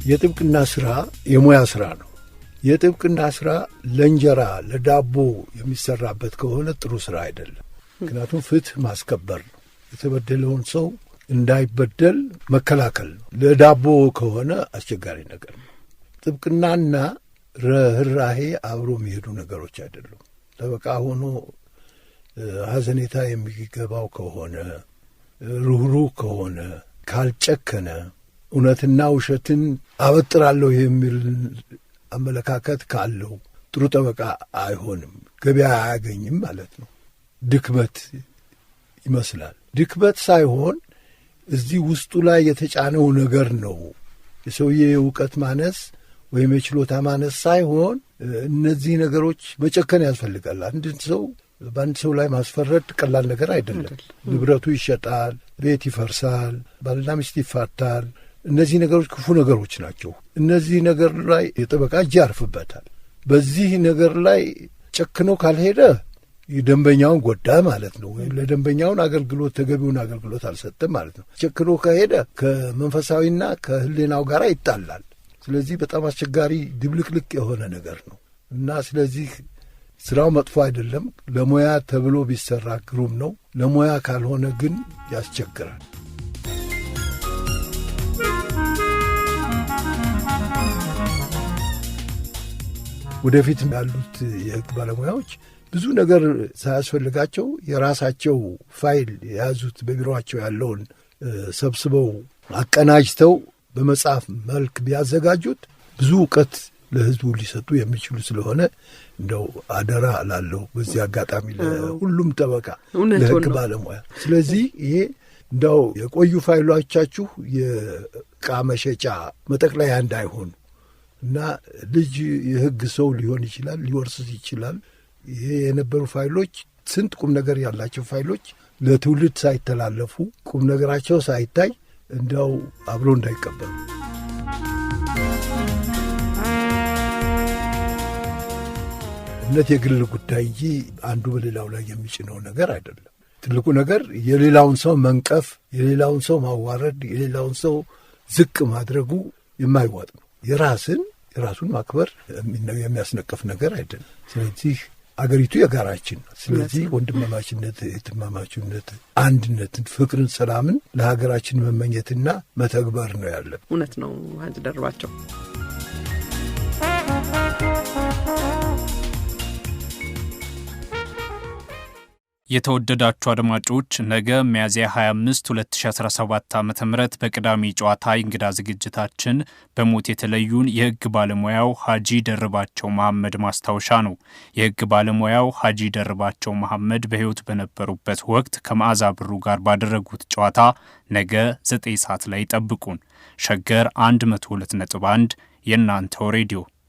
የጥብቅና ስራ የሙያ ስራ ነው። የጥብቅና ስራ ለእንጀራ ለዳቦ የሚሰራበት ከሆነ ጥሩ ስራ አይደለም። ምክንያቱም ፍትህ ማስከበር ነው። የተበደለውን ሰው እንዳይበደል መከላከል ነው። ለዳቦ ከሆነ አስቸጋሪ ነገር ነው። ጥብቅናና ርህራሄ አብሮ የሚሄዱ ነገሮች አይደሉም። ጠበቃ ሆኖ ሐዘኔታ የሚገባው ከሆነ ሩህሩህ ከሆነ ካልጨከነ እውነትና ውሸትን አበጥራለሁ የሚል አመለካከት ካለው ጥሩ ጠበቃ አይሆንም። ገበያ አያገኝም ማለት ነው። ድክመት ይመስላል። ድክመት ሳይሆን እዚህ ውስጡ ላይ የተጫነው ነገር ነው። የሰውዬ የእውቀት ማነስ ወይም የችሎታ ማነስ ሳይሆን እነዚህ ነገሮች መጨከን ያስፈልጋል። በአንድ ሰው ላይ ማስፈረድ ቀላል ነገር አይደለም። ንብረቱ ይሸጣል፣ ቤት ይፈርሳል፣ ባልና ሚስት ይፋታል። እነዚህ ነገሮች ክፉ ነገሮች ናቸው። እነዚህ ነገር ላይ የጠበቃ እጅ ያርፍበታል። በዚህ ነገር ላይ ጨክኖ ካልሄደ ደንበኛውን ጎዳ ማለት ነው። ወይም ለደንበኛውን ተገቢውን አገልግሎት አልሰጠም ማለት ነው። ጨክኖ ከሄደ ከመንፈሳዊና ከሕሊናው ጋር ይጣላል። ስለዚህ በጣም አስቸጋሪ ድብልቅልቅ የሆነ ነገር ነው እና ስለዚህ ስራው መጥፎ አይደለም። ለሙያ ተብሎ ቢሰራ ግሩም ነው። ለሙያ ካልሆነ ግን ያስቸግራል። ወደፊት ያሉት የሕግ ባለሙያዎች ብዙ ነገር ሳያስፈልጋቸው የራሳቸው ፋይል የያዙት በቢሮአቸው ያለውን ሰብስበው አቀናጅተው በመጽሐፍ መልክ ቢያዘጋጁት ብዙ እውቀት ለሕዝቡ ሊሰጡ የሚችሉ ስለሆነ እንደው አደራ እላለሁ በዚህ አጋጣሚ ለሁሉም ጠበቃ፣ ለሕግ ባለሙያ። ስለዚህ ይሄ እንደው የቆዩ ፋይሎቻችሁ የዕቃ መሸጫ መጠቅለያ እንዳይሆኑ እና ልጅ የሕግ ሰው ሊሆን ይችላል፣ ሊወርስስ ይችላል። ይሄ የነበሩ ፋይሎች ስንት ቁም ነገር ያላቸው ፋይሎች ለትውልድ ሳይተላለፉ ቁም ነገራቸው ሳይታይ እንደው አብሮ እንዳይቀበሉ። እምነት የግል ጉዳይ እንጂ አንዱ በሌላው ላይ የሚጭነው ነገር አይደለም። ትልቁ ነገር የሌላውን ሰው መንቀፍ፣ የሌላውን ሰው ማዋረድ፣ የሌላውን ሰው ዝቅ ማድረጉ የማይዋጥ ነው። የራሱን ማክበር የሚያስነቅፍ ነገር አይደለም። ስለዚህ አገሪቱ የጋራችን ነው። ስለዚህ ወንድማማችነት፣ እህትማማችነት፣ አንድነትን፣ ፍቅርን፣ ሰላምን ለሀገራችን መመኘትና መተግበር ነው ያለን። እውነት ነው ሀጂ ደርባቸው። የተወደዳችሁ አድማጮች ነገ ሚያዝያ 25 2017 ዓ.ም በቅዳሜ ጨዋታ እንግዳ ዝግጅታችን በሞት የተለዩን የሕግ ባለሙያው ሀጂ ደርባቸው መሐመድ ማስታወሻ ነው። የሕግ ባለሙያው ሀጂ ደርባቸው መሐመድ በሕይወት በነበሩበት ወቅት ከመዓዛ ብሩ ጋር ባደረጉት ጨዋታ ነገ 9 ሰዓት ላይ ጠብቁን። ሸገር 102.1 የእናንተው ሬዲዮ